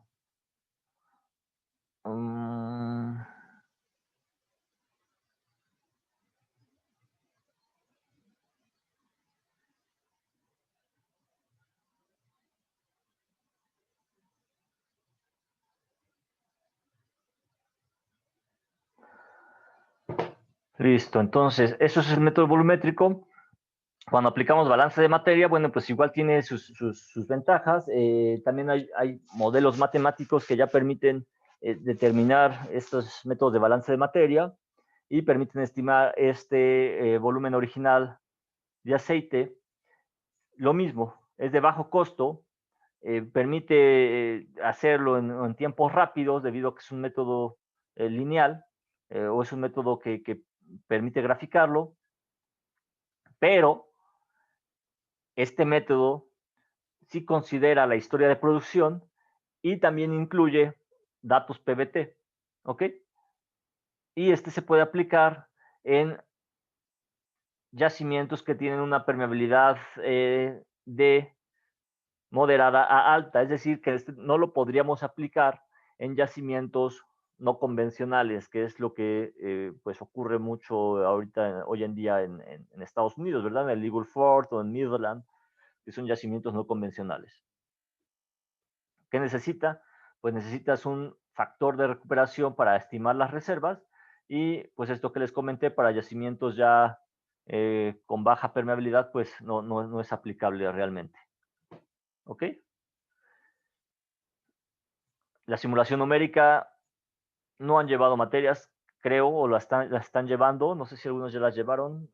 Listo, entonces, eso es el método volumétrico. Cuando aplicamos balance de materia, bueno, pues igual tiene sus ventajas. También hay modelos matemáticos que ya permiten determinar estos métodos de balance de materia y permiten estimar este volumen original de aceite. Lo mismo, es de bajo costo, permite hacerlo en tiempos rápidos debido a que es un método lineal o es un método que permite graficarlo, pero este método sí considera la historia de producción y también incluye datos PBT, ¿ok? Y este se puede aplicar en yacimientos que tienen una permeabilidad de moderada a alta, es decir, que no lo podríamos aplicar en yacimientos no convencionales, que es lo que pues ocurre mucho ahorita, hoy en día en Estados Unidos, ¿verdad? En el Eagle Ford o en Midland, que son yacimientos no convencionales. ¿Qué necesita? Pues necesitas un factor de recuperación para estimar las reservas y pues esto que les comenté para yacimientos ya con baja permeabilidad, pues no es aplicable realmente. ¿Ok? La simulación numérica no han llevado materias, creo, o la están llevando. No sé si algunos ya las llevaron,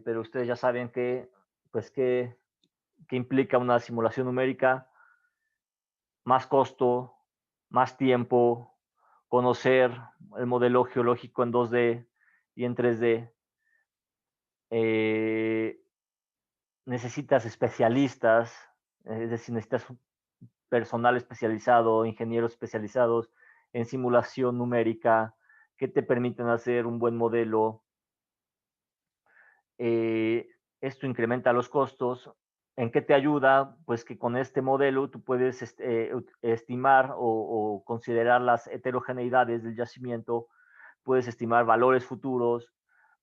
pero ustedes ya saben que pues, ¿qué implica una simulación numérica? Más costo, más tiempo, conocer el modelo geológico en 2D y en 3D. Necesitas especialistas, es decir, necesitas personal especializado, ingenieros especializados en simulación numérica que te permiten hacer un buen modelo. Esto incrementa los costos. ¿En qué te ayuda? Pues que con este modelo tú puedes estimar o considerar las heterogeneidades del yacimiento, puedes estimar valores futuros,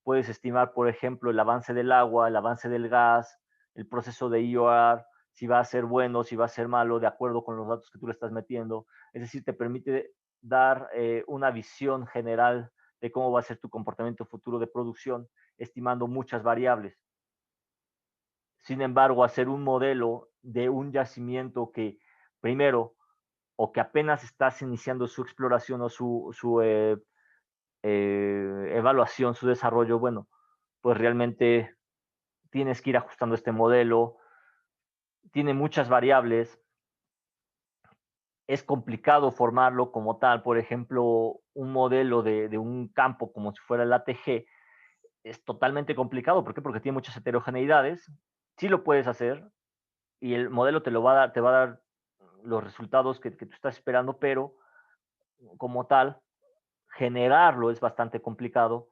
puedes estimar, por ejemplo, el avance del agua, el avance del gas, el proceso de EOR, si va a ser bueno, si va a ser malo, de acuerdo con los datos que tú le estás metiendo. Es decir, te permite dar una visión general de cómo va a ser tu comportamiento futuro de producción, estimando muchas variables. Sin embargo, hacer un modelo de un yacimiento que primero o que apenas estás iniciando su exploración o su evaluación, su desarrollo, bueno, pues realmente tienes que ir ajustando este modelo, tiene muchas variables, es complicado formarlo como tal, por ejemplo, un modelo de un campo como si fuera el ATG, es totalmente complicado, ¿por qué? Porque tiene muchas heterogeneidades, sí lo puedes hacer y el modelo te va a dar los resultados que tú estás esperando, pero como tal, generarlo es bastante complicado,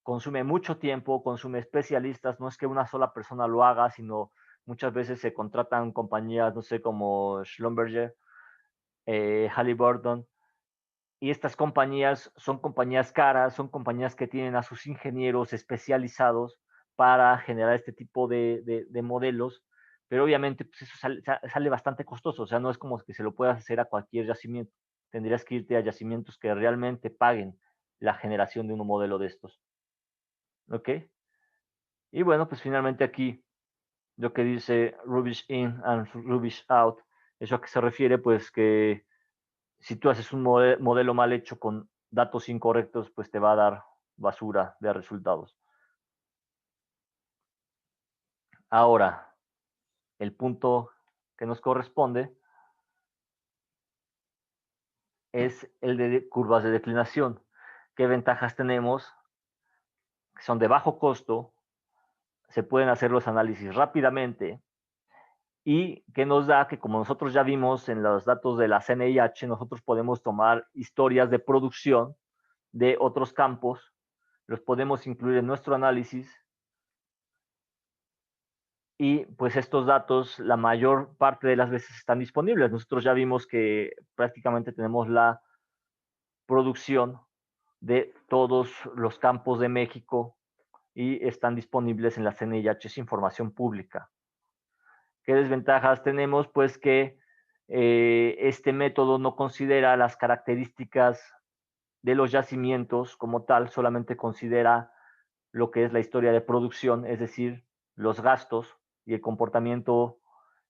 consume mucho tiempo, consume especialistas, no es que una sola persona lo haga, sino muchas veces se contratan compañías, no sé, como Schlumberger, Halliburton, y estas compañías son compañías caras, son compañías que tienen a sus ingenieros especializados para generar este tipo de modelos, pero obviamente pues eso sale bastante costoso, o sea, no es como que se lo puedas hacer a cualquier yacimiento, tendrías que irte a yacimientos que realmente paguen la generación de un modelo de estos. ¿Ok? Y bueno, pues finalmente aquí lo que dice rubbish in and rubbish out, ¿eso a qué se refiere? Pues que si tú haces un modelo mal hecho con datos incorrectos, pues te va a dar basura de resultados. Ahora, el punto que nos corresponde es el de curvas de declinación. ¿Qué ventajas tenemos? Son de bajo costo, se pueden hacer los análisis rápidamente y que nos da que, como nosotros ya vimos en los datos de la CNIH, nosotros podemos tomar historias de producción de otros campos, los podemos incluir en nuestro análisis y pues estos datos la mayor parte de las veces están disponibles. Nosotros ya vimos que prácticamente tenemos la producción de todos los campos de México y están disponibles en la CNIH, es información pública. ¿Qué desventajas tenemos? Pues que este método no considera las características de los yacimientos como tal, solamente considera lo que es la historia de producción, es decir, los gastos y el comportamiento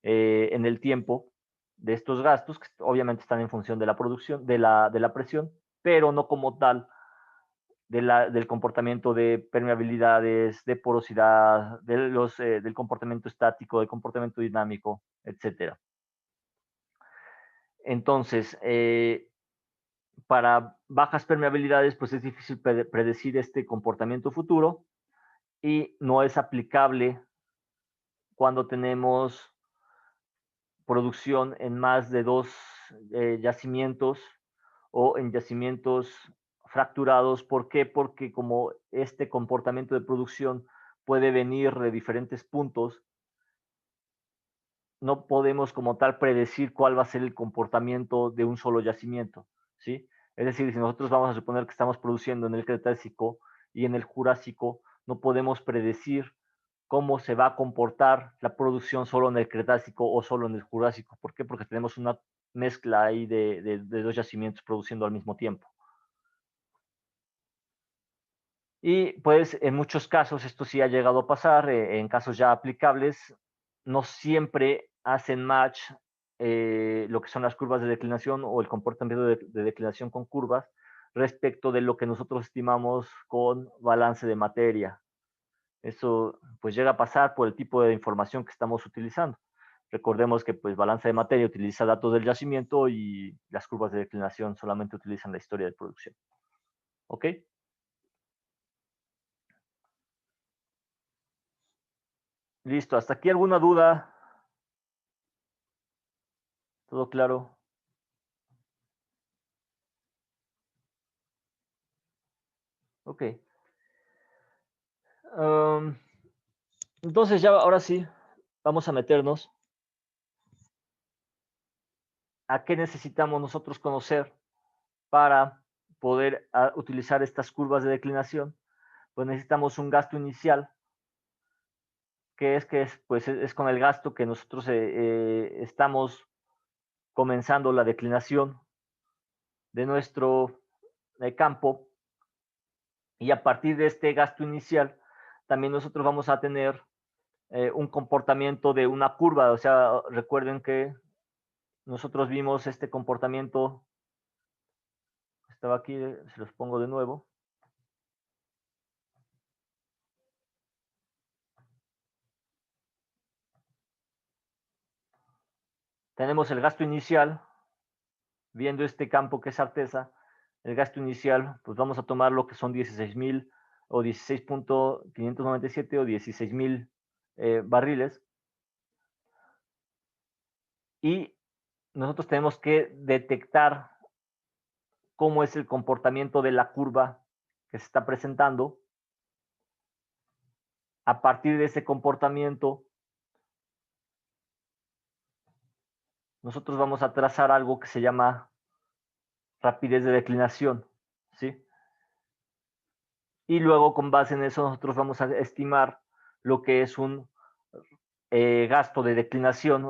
en el tiempo de estos gastos, que obviamente están en función de la producción, de la presión, pero no como tal del comportamiento de permeabilidades, de porosidad, del comportamiento estático, del comportamiento dinámico, etcétera. Entonces, para bajas permeabilidades, pues es difícil predecir este comportamiento futuro y no es aplicable cuando tenemos producción en más de dos yacimientos o en yacimientos fracturados. ¿Por qué? Porque como este comportamiento de producción puede venir de diferentes puntos, no podemos como tal predecir cuál va a ser el comportamiento de un solo yacimiento, ¿sí? Es decir, si nosotros vamos a suponer que estamos produciendo en el Cretácico y en el Jurásico, no podemos predecir cómo se va a comportar la producción solo en el Cretácico o solo en el Jurásico. ¿Por qué? Porque tenemos una mezcla ahí de dos yacimientos produciendo al mismo tiempo. Y pues en muchos casos esto sí ha llegado a pasar, en casos ya aplicables, no siempre hacen match lo que son las curvas de declinación o el comportamiento de declinación con curvas respecto de lo que nosotros estimamos con balance de materia. Eso pues llega a pasar por el tipo de información que estamos utilizando. Recordemos que pues balanza de materia utiliza datos del yacimiento y las curvas de declinación solamente utilizan la historia de producción. ¿Ok? Listo, ¿hasta aquí alguna duda? ¿Todo claro? Ok. Entonces ya ahora sí, vamos a meternos a qué necesitamos nosotros conocer para poder utilizar estas curvas de declinación. Pues necesitamos un gasto inicial, que es con el gasto que nosotros estamos comenzando la declinación de nuestro campo, y a partir de este gasto inicial también nosotros vamos a tener un comportamiento de una curva. O sea, recuerden que nosotros vimos este comportamiento, estaba aquí, se los pongo de nuevo. Tenemos el gasto inicial, viendo este campo que es Artesa, el gasto inicial, pues vamos a tomar lo que son 16,000 o 16.597 o 16,000 barriles. Y nosotros tenemos que detectar cómo es el comportamiento de la curva que se está presentando. A partir de ese comportamiento, nosotros vamos a trazar algo que se llama rapidez de declinación, ¿sí? Y luego, con base en eso, nosotros vamos a estimar lo que es un gasto de declinación,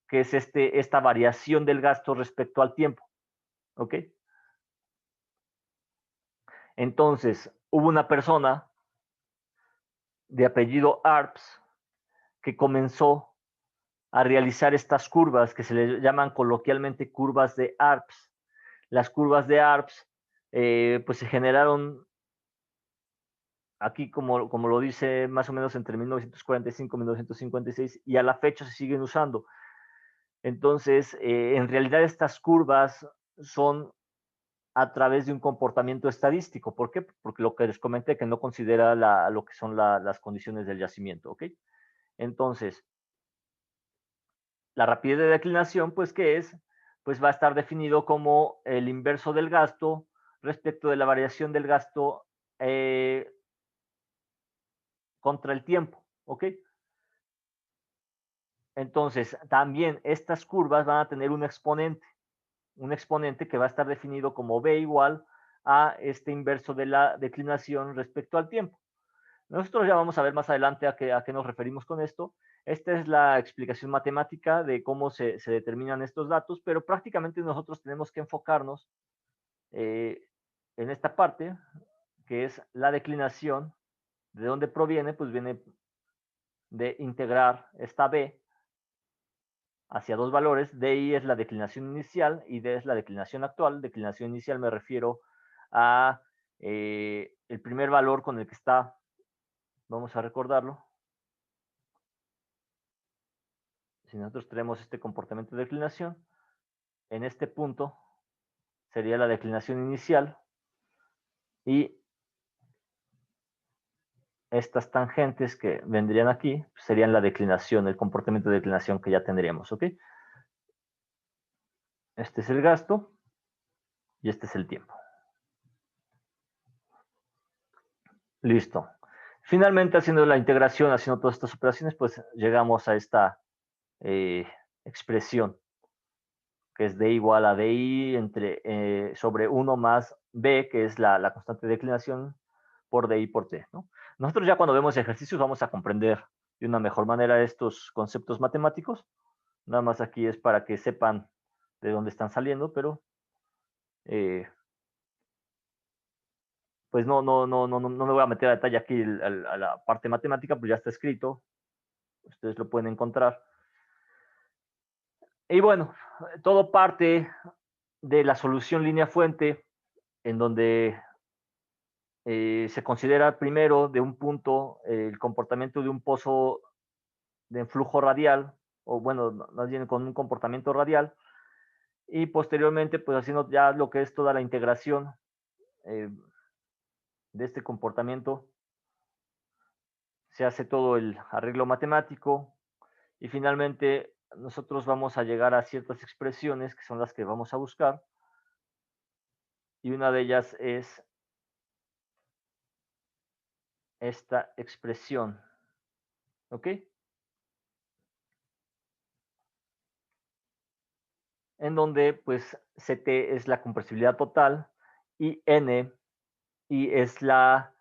que es esta variación del gasto respecto al tiempo, ¿ok? Entonces, hubo una persona de apellido Arps que comenzó a realizar estas curvas que se le llaman coloquialmente curvas de Arps. Las curvas de Arps pues se generaron aquí, como lo dice, más o menos entre 1945 y 1956, y a la fecha se siguen usando. Entonces, en realidad estas curvas son a través de un comportamiento estadístico. ¿Por qué? Porque lo que les comenté, que no considera lo que son las condiciones del yacimiento, ¿ok? Entonces, la rapidez de declinación, pues, ¿qué es? Pues va a estar definido como el inverso del gasto respecto de la variación del gasto contra el tiempo, ¿ok? Entonces, también estas curvas van a tener un exponente que va a estar definido como B igual a este inverso de la declinación respecto al tiempo. Nosotros ya vamos a ver más adelante a qué nos referimos con esto. Esta es la explicación matemática de cómo se determinan estos datos, pero prácticamente nosotros tenemos que enfocarnos en esta parte, que es la declinación. ¿De dónde proviene? Pues viene de integrar esta B hacia dos valores. DI es la declinación inicial y D es la declinación actual. Declinación inicial me refiero a el primer valor con el que está, vamos a recordarlo. Si nosotros tenemos este comportamiento de declinación, en este punto sería la declinación inicial, y estas tangentes que vendrían aquí serían la declinación, el comportamiento de declinación que ya tendríamos, ¿ok? Este es el gasto y este es el tiempo. Listo. Finalmente, haciendo la integración, haciendo todas estas operaciones, pues llegamos a esta expresión, que es D igual a DI sobre 1 más B, que es la constante de declinación, por DI por T, ¿no? Nosotros ya cuando vemos ejercicios vamos a comprender de una mejor manera estos conceptos matemáticos. Nada más aquí es para que sepan de dónde están saliendo, pero pues no me voy a meter a detalle aquí a la parte matemática, pues ya está escrito. Ustedes lo pueden encontrar. Y bueno, todo parte de la solución línea fuente, en donde se considera primero de un punto el comportamiento de un pozo de flujo radial, o bueno, más bien con un comportamiento radial, y posteriormente pues haciendo ya lo que es toda la integración de este comportamiento, se hace todo el arreglo matemático y finalmente nosotros vamos a llegar a ciertas expresiones que son las que vamos a buscar, y una de ellas es esta expresión, ¿ok? En donde pues Ct es la compresibilidad total y N y es la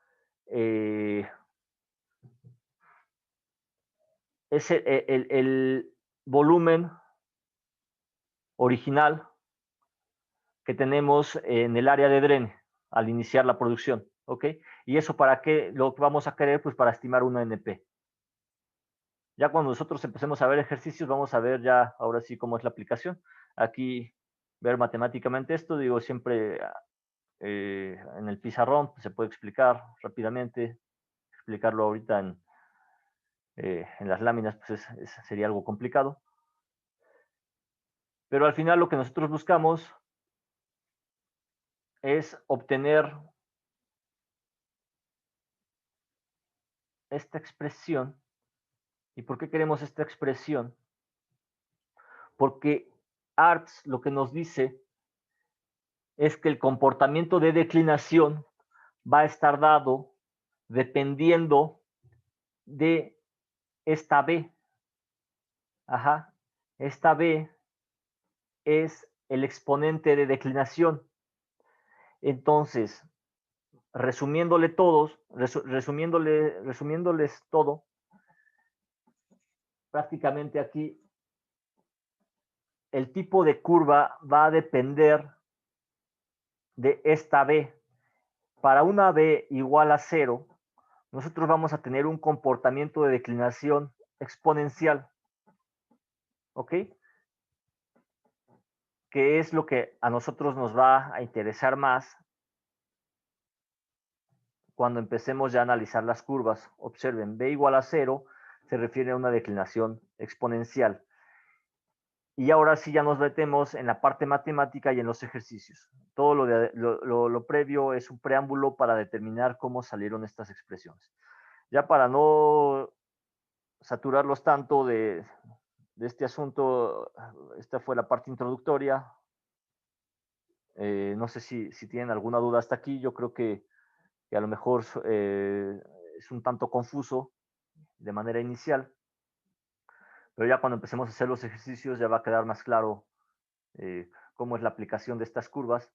es el volumen original que tenemos en el área de drene al iniciar la producción, ¿ok? Y eso para qué lo vamos a querer, pues para estimar una NP. Ya cuando nosotros empecemos a ver ejercicios, vamos a ver ya ahora sí cómo es la aplicación. Aquí ver matemáticamente esto, digo, siempre en el pizarrón pues, se puede explicar rápidamente, explicarlo ahorita en las láminas pues sería algo complicado. Pero al final lo que nosotros buscamos es obtener esta expresión. ¿Y por qué queremos esta expresión? Porque Arts lo que nos dice es que el comportamiento de declinación va a estar dado dependiendo de esta B. Ajá. Esta B es el exponente de declinación. Entonces, resumiéndoles todo, prácticamente aquí el tipo de curva va a depender de esta B. Para una B igual a 0, nosotros vamos a tener un comportamiento de declinación exponencial. ¿Ok? Que es lo que a nosotros nos va a interesar más cuando empecemos ya a analizar las curvas. Observen, B igual a 0 se refiere a una declinación exponencial. Y ahora sí ya nos metemos en la parte matemática y en los ejercicios. Todo lo previo es un preámbulo para determinar cómo salieron estas expresiones. Ya para no saturarlos tanto de este asunto, esta fue la parte introductoria. No sé si tienen alguna duda hasta aquí. Yo creo que a lo mejor es un tanto confuso de manera inicial, pero ya cuando empecemos a hacer los ejercicios ya va a quedar más claro cómo es la aplicación de estas curvas.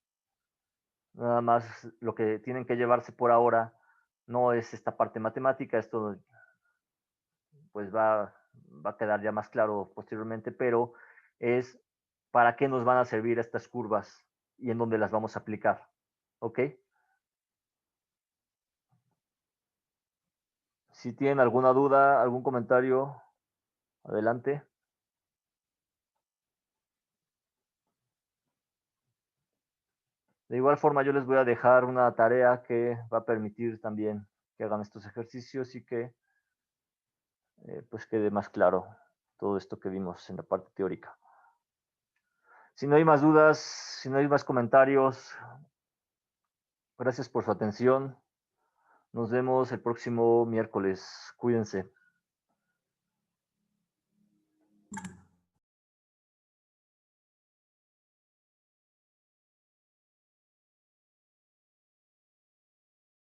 Nada más lo que tienen que llevarse por ahora no es esta parte matemática, esto pues va a quedar ya más claro posteriormente, pero es para qué nos van a servir estas curvas y en dónde las vamos a aplicar. ¿Ok? Si tienen alguna duda, algún comentario, adelante. De igual forma, yo les voy a dejar una tarea que va a permitir también que hagan estos ejercicios y que pues quede más claro todo esto que vimos en la parte teórica. Si no hay más dudas, si no hay más comentarios, gracias por su atención. Nos vemos el próximo miércoles. Cuídense.